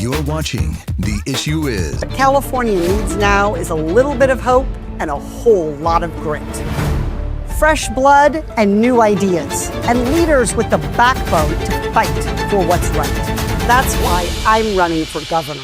You're watching The Issue Is. What California needs now is a little bit of hope and a whole lot of grit. Fresh blood and new ideas, and leaders with the backbone to fight for what's right. That's why I'm running for governor.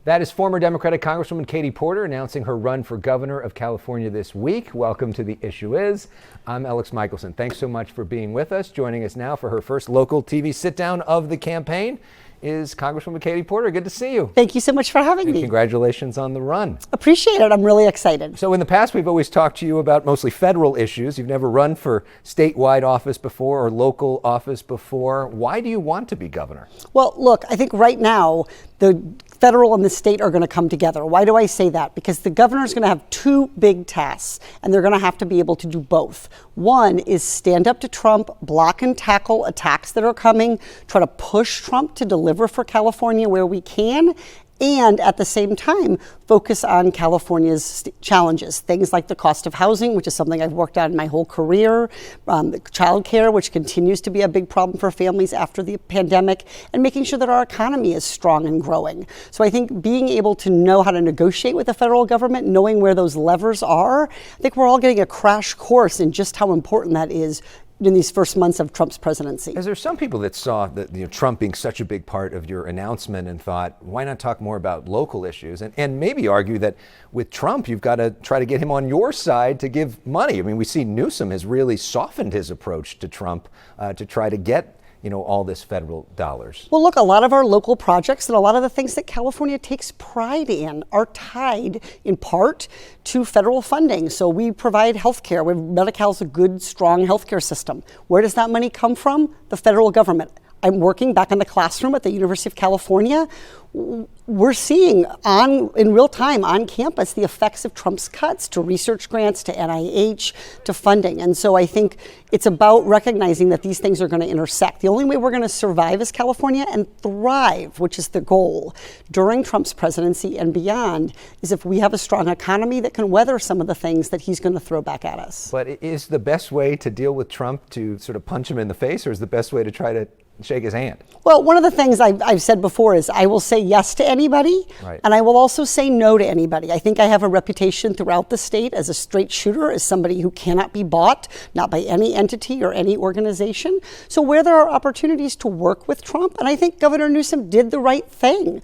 That is former Democratic Congresswoman Katie Porter announcing her run for governor of California this week. Welcome to The Issue Is. I'm Elex Michaelson. Thanks so much for being with us. Joining us now for her first local TV sit-down of the campaign is Congresswoman Katie Porter. Good to see you. Thank you so much for having me. Congratulations on the run. Appreciate it. I'm really excited. So in the past, we've always talked to you about mostly federal issues. You've never run for statewide office before or local office before. Why do you want to be governor? Well, look, I think right now the federal and the state are going to come together. Why do I say that? Because the governor is going to have two big tasks, and they're going to have to be able to do both. One is stand up to Trump, block and tackle attacks that are coming, try to push Trump to deliver for California where we can, and at the same time, focus on California's challenges. Things like the cost of housing, which is something I've worked on my whole career, childcare, which continues to be a big problem for families after the pandemic, and making sure that our economy is strong and growing. So I think being able to know how to negotiate with the federal government, knowing where those levers are, I think we're all getting a crash course in just how important that is in these first months of Trump's presidency. Is there some people that saw that Trump being such a big part of your announcement and thought, why not talk more about local issues? And maybe argue that with Trump, you've got to try to get him on your side to give money. I mean, we see Newsom has really softened his approach to Trump to try to get all this federal dollars. Well, look, a lot of our local projects and a lot of the things that California takes pride in are tied in part to federal funding. So we provide health care. Medi-Cal is a good, strong healthcare system. Where does that money come from? The federal government. I'm working back in the classroom at the University of California. We're seeing in real time on campus the effects of Trump's cuts to research grants, to NIH, to funding. And so I think it's about recognizing that these things are going to intersect. The only way we're going to survive as California and thrive, which is the goal during Trump's presidency and beyond, is if we have a strong economy that can weather some of the things that he's going to throw back at us. But is the best way to deal with Trump to sort of punch him in the face, or is the best way to try to shake his hand? Well, one of the things I've said before is I will say yes to anybody, right, and I will also say no to anybody. I think I have a reputation throughout the state as a straight shooter, as somebody who cannot be bought, not by any entity or any organization. So where there are opportunities to work with Trump, and I think Governor Newsom did the right thing,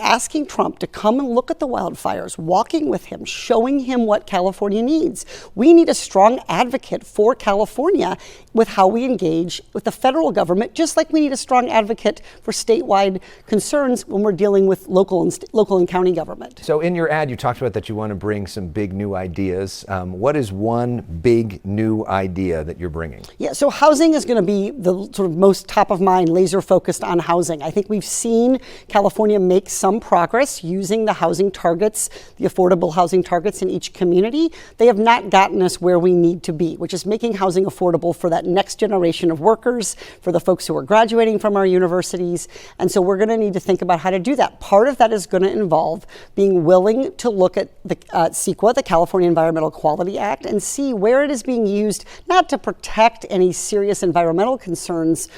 asking Trump to come and look at the wildfires, walking with him, showing him what California needs. We need a strong advocate for California with how we engage with the federal government, just like we need a strong advocate for statewide concerns when we're dealing with local and county government. So in your ad, you talked about that you want to bring some big new ideas. What is one big new idea that you're bringing? Yeah, so housing is going to be the sort of most top of mind, laser focused on housing. I think we've seen California make some progress using the housing targets, the affordable housing targets in each community. They have not gotten us where we need to be, which is making housing affordable for that next generation of workers, for the folks who are graduating from our universities. And so we're going to need to think about how to do that. Part of that is going to involve being willing to look at the CEQA, the California Environmental Quality Act, and see where it is being used, not to protect any serious environmental concerns,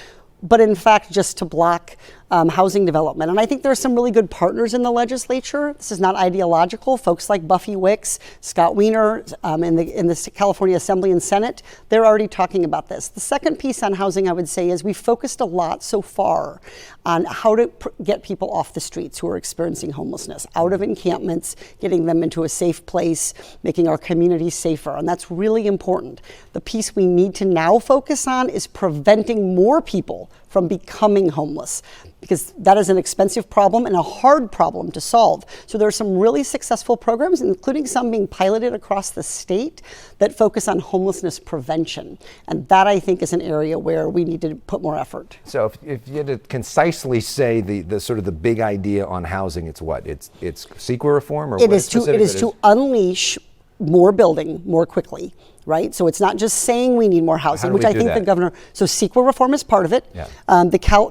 but in fact just to block housing development. And I think there are some really good partners in the legislature. This is not ideological. Folks like Buffy Wicks, Scott Wiener in the California Assembly and Senate, they're already talking about this. The second piece on housing, I would say, is we focused a lot so far on how to get people off the streets who are experiencing homelessness, out of encampments, getting them into a safe place, making our communities safer. And that's really important. The piece we need to now focus on is preventing more people from becoming homeless, because that is an expensive problem and a hard problem to solve. So there are some really successful programs, including some being piloted across the state, that focus on homelessness prevention. And that, I think, is an area where we need to put more effort. So if you had to concisely say the sort of the big idea on housing, it's what? It's CEQA reform? Or it is to unleash more building more quickly. right? So it's not just saying we need more housing, which I think the governor, so CEQA reform is part of it. Yeah.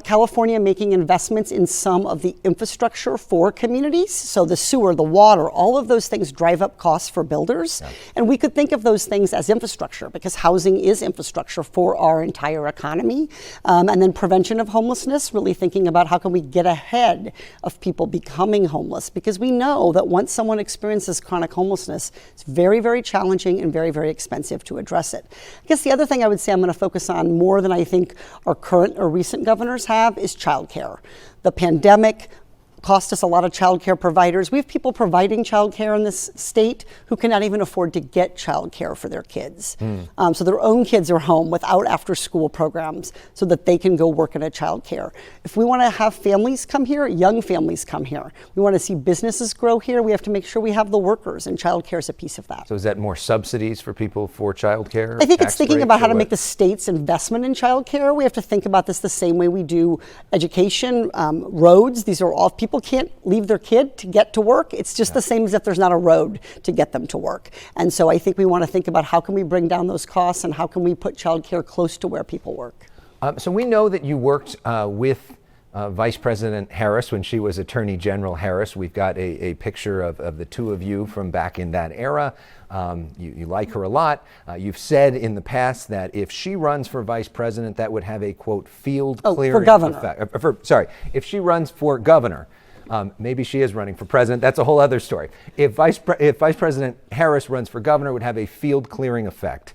California making investments in some of the infrastructure for communities. So the sewer, the water, all of those things drive up costs for builders. Yeah. And we could think of those things as infrastructure because housing is infrastructure for our entire economy. And then prevention of homelessness, really thinking about how can we get ahead of people becoming homeless, because we know that once someone experiences chronic homelessness, it's very, very challenging and very, very expensive to address it. I guess the other thing I would say I'm going to focus on more than I think our current or recent governors have is childcare. The pandemic cost us a lot of childcare providers. We have people providing childcare in this state who cannot even afford to get childcare for their kids. So their own kids are home without after-school programs so that they can go work in a childcare. If we want to have families come here, young families come here, we want to see businesses grow here, we have to make sure we have the workers, and childcare is a piece of that. So is that more subsidies for people for childcare? I think it's thinking about how to make the state's investment in childcare. We have to think about this the same way we do education, roads. These are all people can't leave their kid to get to work. It's just the same as if there's not a road to get them to work. And so I think we want to think about how can we bring down those costs and how can we put childcare close to where people work. So we know that you worked with Vice President Harris when she was Attorney General Harris. We've got a picture of the two of you from back in that era. You like her a lot. You've said in the past that if she runs for vice president, that would have a, quote, field clearing for governor. effect. If she runs for governor, maybe she is running for president. That's a whole other story. If Vice President Harris runs for governor, it would have a field clearing effect.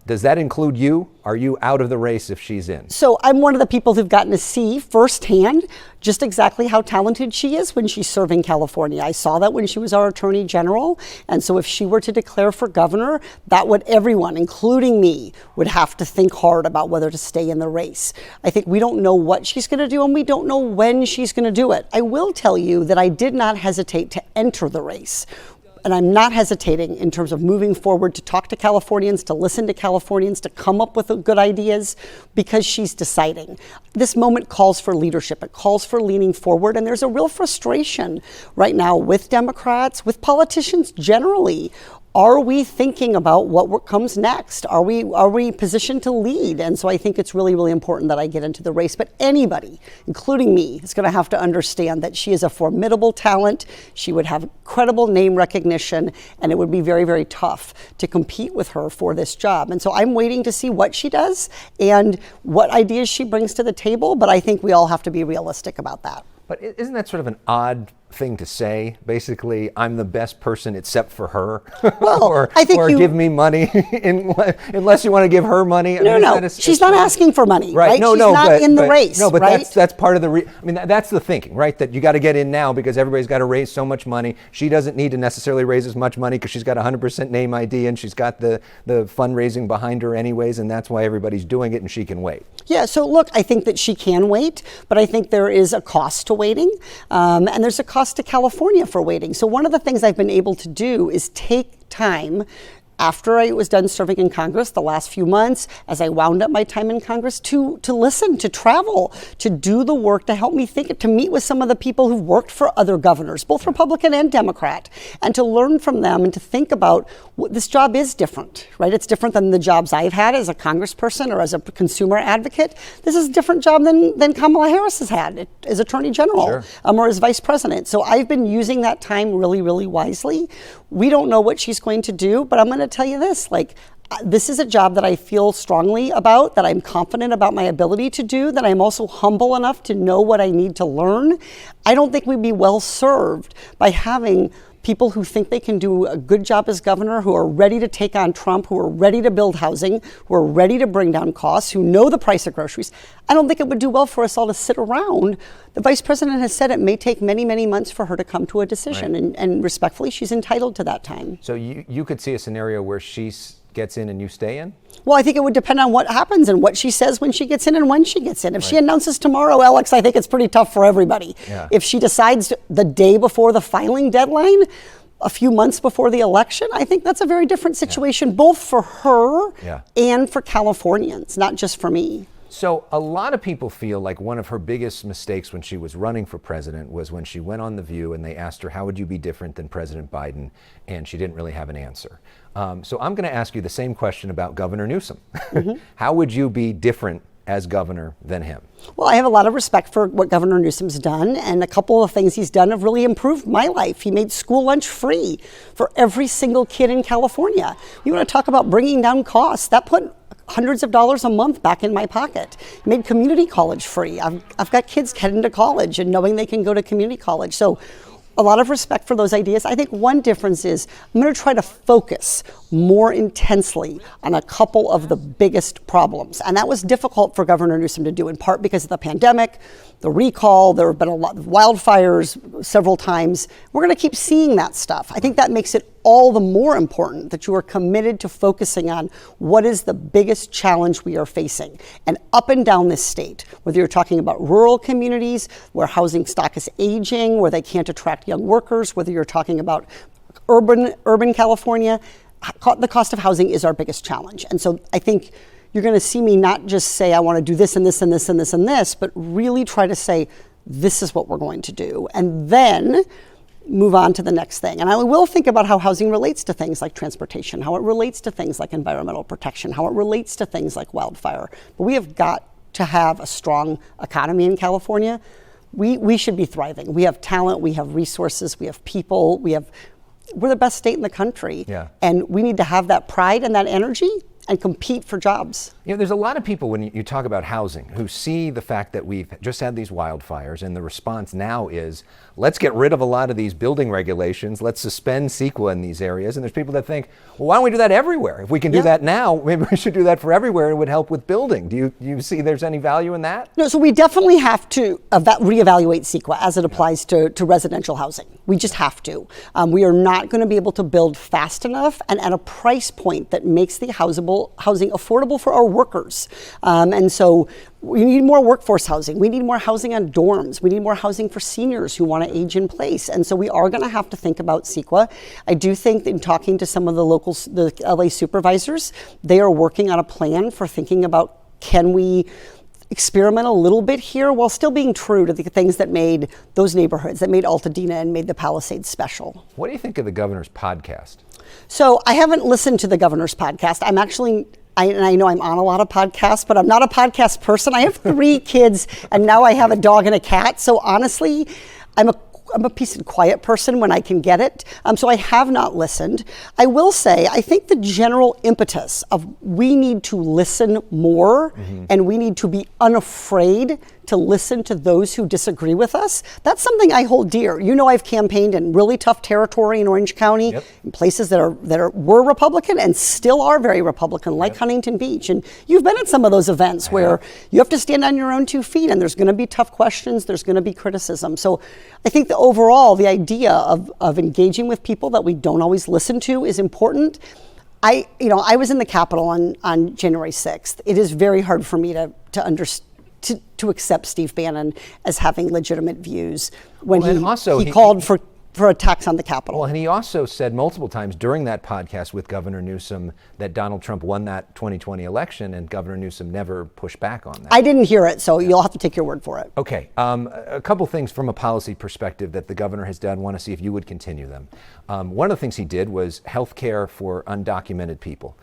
Does that include you? Are you out of the race if she's in? So I'm one of the people who've gotten to see firsthand just exactly how talented she is when she's serving California. I saw that when she was our Attorney General. And so if she were to declare for governor, that would everyone, including me, would have to think hard about whether to stay in the race. I think we don't know what she's going to do and we don't know when she's going to do it. I will tell you that I did not hesitate to enter the race. And I'm not hesitating in terms of moving forward to talk to Californians, to listen to Californians, to come up with good ideas, because she's deciding. This moment calls for leadership. It calls for leaning forward. And there's a real frustration right now with Democrats, with politicians generally. Are we thinking about what comes next? Are we positioned to lead? And so I think it's really, really important that I get into the race. But anybody, including me, is going to have to understand that she is a formidable talent. She would have incredible name recognition, and it would be very, very tough to compete with her for this job. And so I'm waiting to see what she does and what ideas she brings to the table. But I think we all have to be realistic about that. But isn't that sort of an odd thing to say? Basically, I'm the best person except for her. Well, or give me money unless you want to give her money. No. She's not asking for money, right? She's not in the race. No, but right? that's part of the. That's the thinking, right? That you got to get in now because everybody's got to raise so much money. She doesn't need to necessarily raise as much money because she's got 100% name ID and she's got the fundraising behind her anyways, and that's why everybody's doing it and she can wait. Yeah. So look, I think that she can wait, but I think there is a cost to waiting, and there's a cost to California for waiting. So one of the things I've been able to do is take time after I was done serving in Congress the last few months, as I wound up my time in Congress, to listen, to travel, to do the work, to help me think, to meet with some of the people who've worked for other governors, both Republican and Democrat, and to learn from them and to think about this job is different, right? It's different than the jobs I've had as a congressperson or as a consumer advocate. This is a different job than Kamala Harris has had as Attorney General or as Vice President. So I've been using that time really, really wisely. We don't know what she's going to do, but I'm going to tell you this, this is a job that I feel strongly about, that I'm confident about my ability to do, that I'm also humble enough to know what I need to learn. I don't think we'd be well served by having people who think they can do a good job as governor, who are ready to take on Trump, who are ready to build housing, who are ready to bring down costs, who know the price of groceries. I don't think it would do well for us all to sit around. The vice president has said it may take many, many months for her to come to a decision. Right. And respectfully, she's entitled to that time. So you could see a scenario where she gets in and you stay in? Well, I think it would depend on what happens and what she says when she gets in and when she gets in. If she announces tomorrow, Elex, I think it's pretty tough for everybody. Yeah. If she decides the day before the filing deadline, a few months before the election, I think that's a very different situation, both for her and for Californians, not just for me. So a lot of people feel like one of her biggest mistakes when she was running for president was when she went on The View and they asked her, how would you be different than President Biden? And she didn't really have an answer. So I'm going to ask you the same question about Governor Newsom. How would you be different as governor than him? Well, I have a lot of respect for what Governor Newsom's done, and a couple of things he's done have really improved my life. He made school lunch free for every single kid in California. You want to talk about bringing down costs? That put hundreds of dollars a month back in my pocket. He made community college free. I've got kids heading to college and knowing they can go to community college. So a lot of respect for those ideas. I think one difference is I'm going to try to focus more intensely on a couple of the biggest problems. And that was difficult for Governor Newsom to do, in part because of the pandemic, the recall. There have been a lot of wildfires several times. We're going to keep seeing that stuff. I think that makes it all the more important that you are committed to focusing on what is the biggest challenge we are facing. And up and down this state, whether you're talking about rural communities where housing stock is aging, where they can't attract young workers, whether you're talking about urban California, the cost of housing is our biggest challenge. And so I think you're going to see me not just say I want to do this and this and this and this and this, but really try to say this is what we're going to do. And then move on to the next thing. And I will think about how housing relates to things like transportation, how it relates to things like environmental protection, how it relates to things like wildfire. But we have got to have a strong economy in California. We should be thriving. We have talent, we have resources, we have people, we're the best state in the country. Yeah. And we need to have that pride and that energy and compete for jobs. You know, there's a lot of people when you talk about housing who see the fact that we've just had these wildfires and the response now is, let's get rid of a lot of these building regulations, let's suspend CEQA in these areas. And there's people that think, well, why don't we do that everywhere? If we can do that now, maybe we should do that for everywhere. It would help with building. Do you see there's any value in that? No, so we definitely have to reevaluate CEQA as it applies to residential housing. We just have to. We are not going to be able to build fast enough and at a price point that makes the housing affordable for our workers. And so we need more workforce housing. We need more housing on dorms. We need more housing for seniors who want to age in place. And so we are going to have to think about CEQA. I do think that in talking to some of the LA supervisors, they are working on a plan for thinking about, can we experiment a little bit here while still being true to the things that made those neighborhoods, that made Altadena and made the Palisades special. What do you think of the governor's podcast? So I haven't listened to the governor's podcast. I know I'm on a lot of podcasts, but I'm not a podcast person. I have 3 kids and now I have a dog and a cat. So honestly, I'm a peace and quiet person when I can get it. So I have not listened. I will say, I think the general impetus of we need to listen more and we need to be unafraid to listen to those who disagree with us, that's something I hold dear. You know, I've campaigned in really tough territory in Orange County, in places that were Republican and still are very Republican, like Huntington Beach. And you've been at some of those events where you have to stand on your own 2 feet and there's going to be tough questions, there's going to be criticism. So I think that overall, the idea of engaging with people that we don't always listen to is important. I was in the Capitol on January 6th. It is very hard for me to accept Steve Bannon as having legitimate views when he called for attacks on the Capitol. Well, and he also said multiple times during that podcast with Governor Newsom that Donald Trump won that 2020 election, and Governor Newsom never pushed back on that. I didn't hear it, so you'll have to take your word for it. Okay. A couple things from a policy perspective that the governor has done. Want to see if you would continue them. One of the things he did was health care for undocumented people.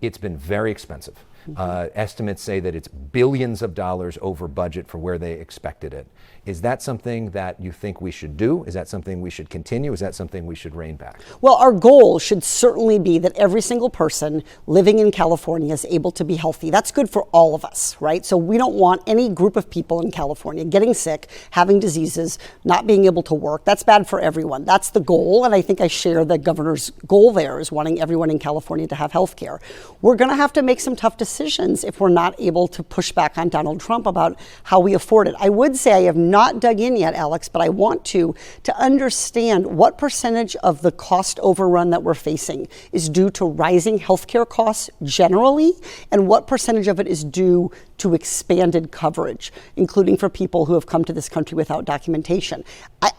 It's been very expensive. Estimates say that it's billions of dollars over budget for where they expected it. Is that something that you think we should do? Is that something we should continue? Is that something we should rein back? Well, our goal should certainly be that every single person living in California is able to be healthy. That's good for all of us, right? So we don't want any group of people in California getting sick, having diseases, not being able to work. That's bad for everyone. That's the goal, and I think I share the governor's goal there, is wanting everyone in California to have health care. We're going to have to make some tough decisions if we're not able to push back on Donald Trump about how we afford it. I would say I have not dug in yet, Alex, but I want to understand what percentage of the cost overrun that we're facing is due to rising healthcare costs generally, and what percentage of it is due to expanded coverage, including for people who have come to this country without documentation.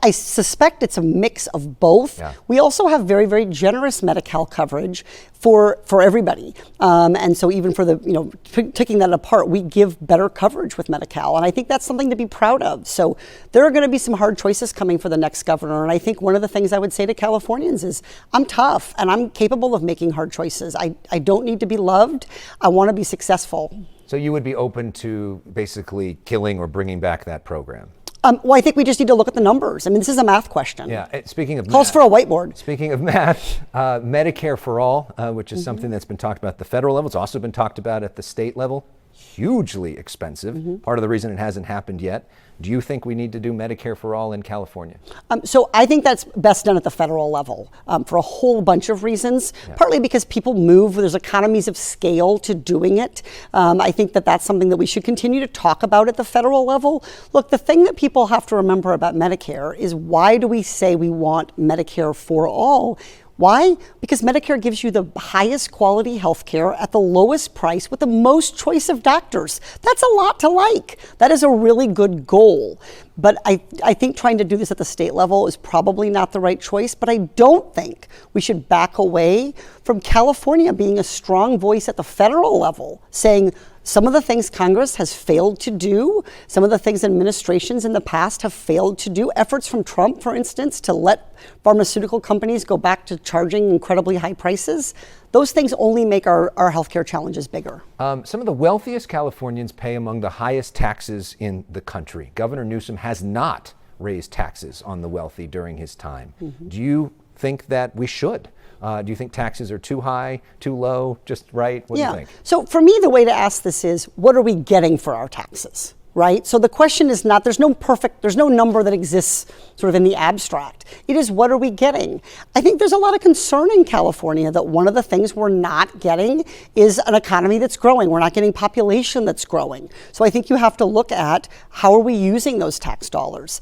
I suspect it's a mix of both. Yeah. We also have very, very generous Medi-Cal coverage for everybody. And so even for the, taking that apart, we give better coverage with Medi-Cal. And I think that's something to be proud of. So there are going to be some hard choices coming for the next governor. And I think one of the things I would say to Californians is I'm tough and I'm capable of making hard choices. I don't need to be loved. I want to be successful. So you would be open to basically killing or bringing back that program? Well, I think we just need to look at the numbers. I mean, this is a math question. Yeah. Speaking of calls math, for a whiteboard. Speaking of math, Medicare for all, which is something that's been talked about at the federal level. It's also been talked about at the state level. Hugely expensive. Part of the reason it hasn't happened yet. Do you think we need to do Medicare for all in California? So I think that's best done at the federal level for a whole bunch of reasons. Yeah. Partly because people move, there's economies of scale to doing it. I think that that's something that we should continue to talk about at the federal level. Look, the thing that people have to remember about Medicare is why do we say we want Medicare for all? Why? Because Medicare gives you the highest quality health care at the lowest price with the most choice of doctors. That's a lot to like. That is a really good goal. But I think trying to do this at the state level is probably not the right choice. But I don't think we should back away from California being a strong voice at the federal level, saying some of the things Congress has failed to do, some of the things administrations in the past have failed to do, efforts from Trump, for instance, to let pharmaceutical companies go back to charging incredibly high prices, those things only make our healthcare challenges bigger. Some of the wealthiest Californians pay among the highest taxes in the country. Governor Newsom has not raised taxes on the wealthy during his time. Do you think that we should? Do you think taxes are too high, too low, just right? What do you think? So for me, the way to ask this is, what are we getting for our taxes? Right? So the question is not, there's no number that exists sort of in the abstract. It is, what are we getting? I think there's a lot of concern in California that one of the things we're not getting is an economy that's growing. We're not getting population that's growing. So I think you have to look at how are we using those tax dollars.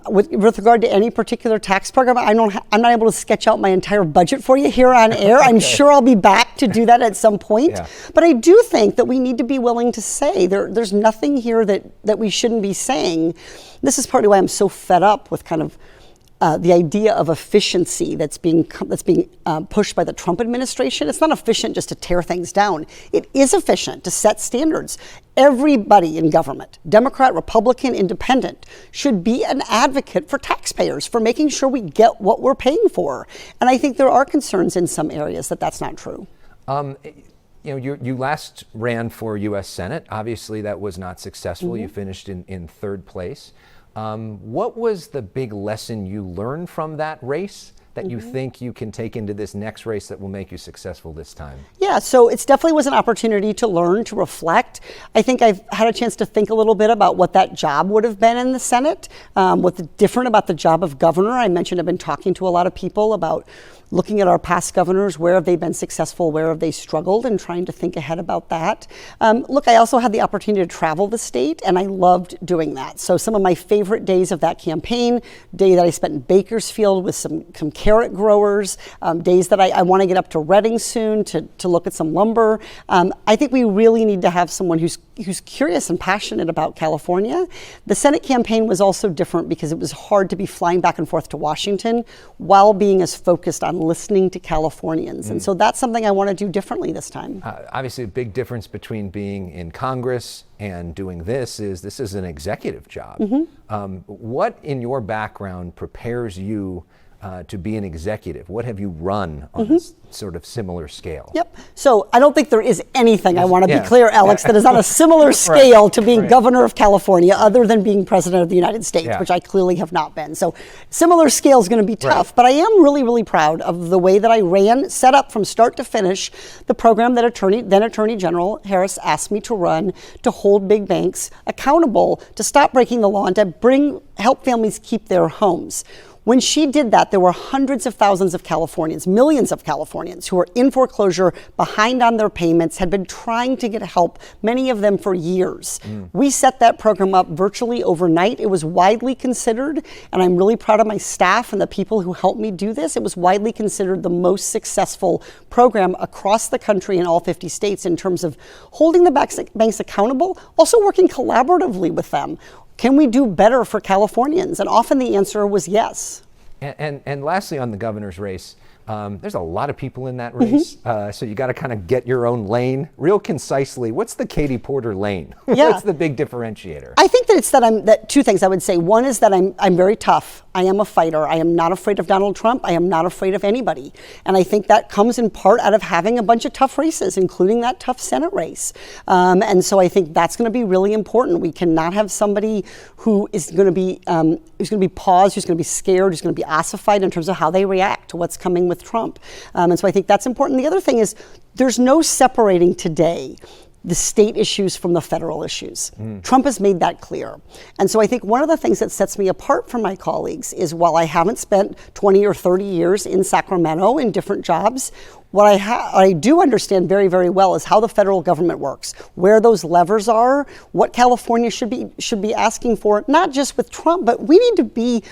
With regard to any particular tax program, I'm not able to sketch out my entire budget for you here on air. I'm sure I'll be back to do that at some point. Yeah. But I do think that we need to be willing to say there's nothing here that we shouldn't be saying. This is partly why I'm so fed up with kind of the idea of efficiency that's being pushed by the Trump administration. It's not efficient just to tear things down. It is efficient to set standards. Everybody in government, Democrat, Republican, Independent, should be an advocate for taxpayers, for making sure we get what we're paying for. And I think there are concerns in some areas that that's not true. You last ran for U.S. Senate. Obviously, that was not successful. You finished in third place. What was the big lesson you learned from that race that you think you can take into this next race that will make you successful this time? Yeah, so it definitely was an opportunity to learn, to reflect. I think I've had a chance to think a little bit about what that job would have been in the Senate, what's different about the job of governor. I mentioned I've been talking to a lot of people about looking at our past governors, where have they been successful, where have they struggled, and trying to think ahead about that. Look, I also had the opportunity to travel the state, and I loved doing that. So some of my favorite days of that campaign, day that I spent in Bakersfield with some carrot growers, days that I want to get up to Reading soon to look at some lumber. I think we really need to have someone who's curious and passionate about California. The Senate campaign was also different because it was hard to be flying back and forth to Washington while being as focused on listening to Californians. And so that's something I want to do differently this time. Obviously, a big difference between being in Congress and doing this is an executive job. What in your background prepares you to be an executive? What have you run on this sort of similar scale? Yep. So I don't think there is anything, I want to be clear, Alex, that is on a similar scale to being governor of California other than being president of the United States, which I clearly have not been. So similar scale is going to be tough, but I am really, really proud of the way that I set up from start to finish the program that then Attorney General Harris asked me to run to hold big banks accountable, to stop breaking the law, and to help families keep their homes. When she did that, there were hundreds of thousands of Californians, millions of Californians Californians who are in foreclosure, behind on their payments, had been trying to get help, many of them for years. We set that program up virtually overnight. It was widely considered, and I'm really proud of my staff and the people who helped me do this. It was widely considered the most successful program across the country in all 50 states in terms of holding the banks accountable, also working collaboratively with them. Can we do better for Californians? And often the answer was yes. And lastly, on the governor's race, there's a lot of people in that race, so you got to kind of get your own lane. Real concisely, what's the Katie Porter lane? Yeah. What's the big differentiator? I think that it's that two things I would say. One is that I'm very tough. I am a fighter. I am not afraid of Donald Trump. I am not afraid of anybody. And I think that comes in part out of having a bunch of tough races, including that tough Senate race. And so I think that's going to be really important. We cannot have somebody who is going to be paused, who's going to be scared, who's going to be ossified in terms of how they react to what's coming with Trump. And so I think that's important. The other thing is there's no separating today the state issues from the federal issues. Trump has made that clear. And so I think one of the things that sets me apart from my colleagues is while I haven't spent 20 or 30 years in Sacramento in different jobs, what I do understand very, very well is how the federal government works, where those levers are, what California should be asking for, not just with Trump, but we need to be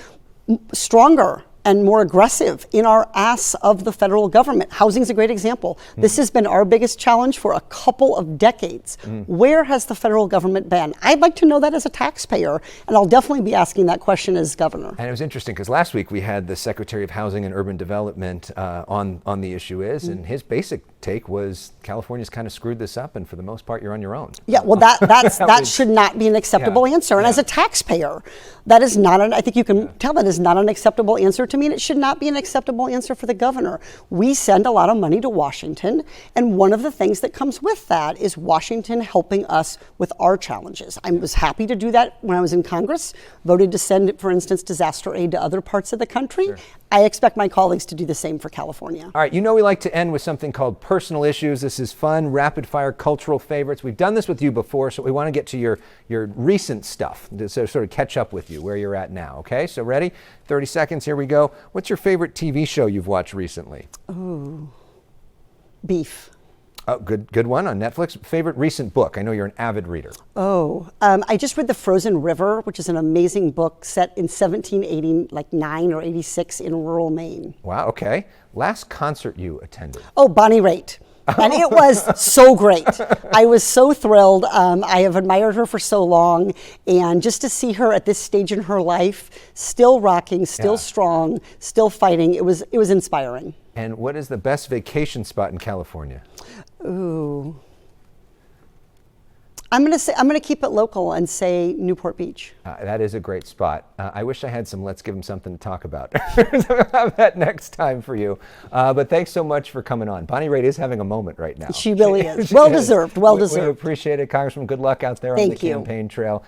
stronger and more aggressive in our ask of the federal government. Housing is a great example. This has been our biggest challenge for a couple of decades. Where has the federal government been? I'd like to know that as a taxpayer, and I'll definitely be asking that question as governor. And it was interesting because last week we had the Secretary of Housing and Urban Development on the issue and his basic take was California's kind of screwed this up, and for the most part, you're on your own. Yeah, well, that should not be an acceptable answer. And as a taxpayer, that is not I think you can tell that is not an acceptable answer to me, and it should not be an acceptable answer for the governor. We send a lot of money to Washington, and one of the things that comes with that is Washington helping us with our challenges. I was happy to do that when I was in Congress, voted to send, for instance, disaster aid to other parts of the country. Sure. I expect my colleagues to do the same for California. All right, we like to end with something called personal issues. This is fun, rapid-fire cultural favorites. We've done this with you before, so we want to get to your recent stuff, to sort of catch up with you, where you're at now, okay? So ready? 30 seconds, here we go. What's your favorite TV show you've watched recently? Ooh, Beef. Oh, good one on Netflix. Favorite recent book? I know you're an avid reader. I just read The Frozen River, which is an amazing book set in 1789 or 86 in rural Maine. Wow, okay. Last concert you attended? Oh, Bonnie Raitt. And it was so great. I was so thrilled. I have admired her for so long. And just to see her at this stage in her life, still rocking, still strong, still fighting, it was inspiring. And what is the best vacation spot in California? Ooh. I'm gonna keep it local and say Newport Beach. That is a great spot. I wish I had some Let's Give Them Something to talk about. I'll have that next time for you. But thanks so much for coming on. Bonnie Raitt is having a moment right now. She really is. Well deserved. Well deserved. We appreciate it, Congressman. Good luck out there on the campaign trail.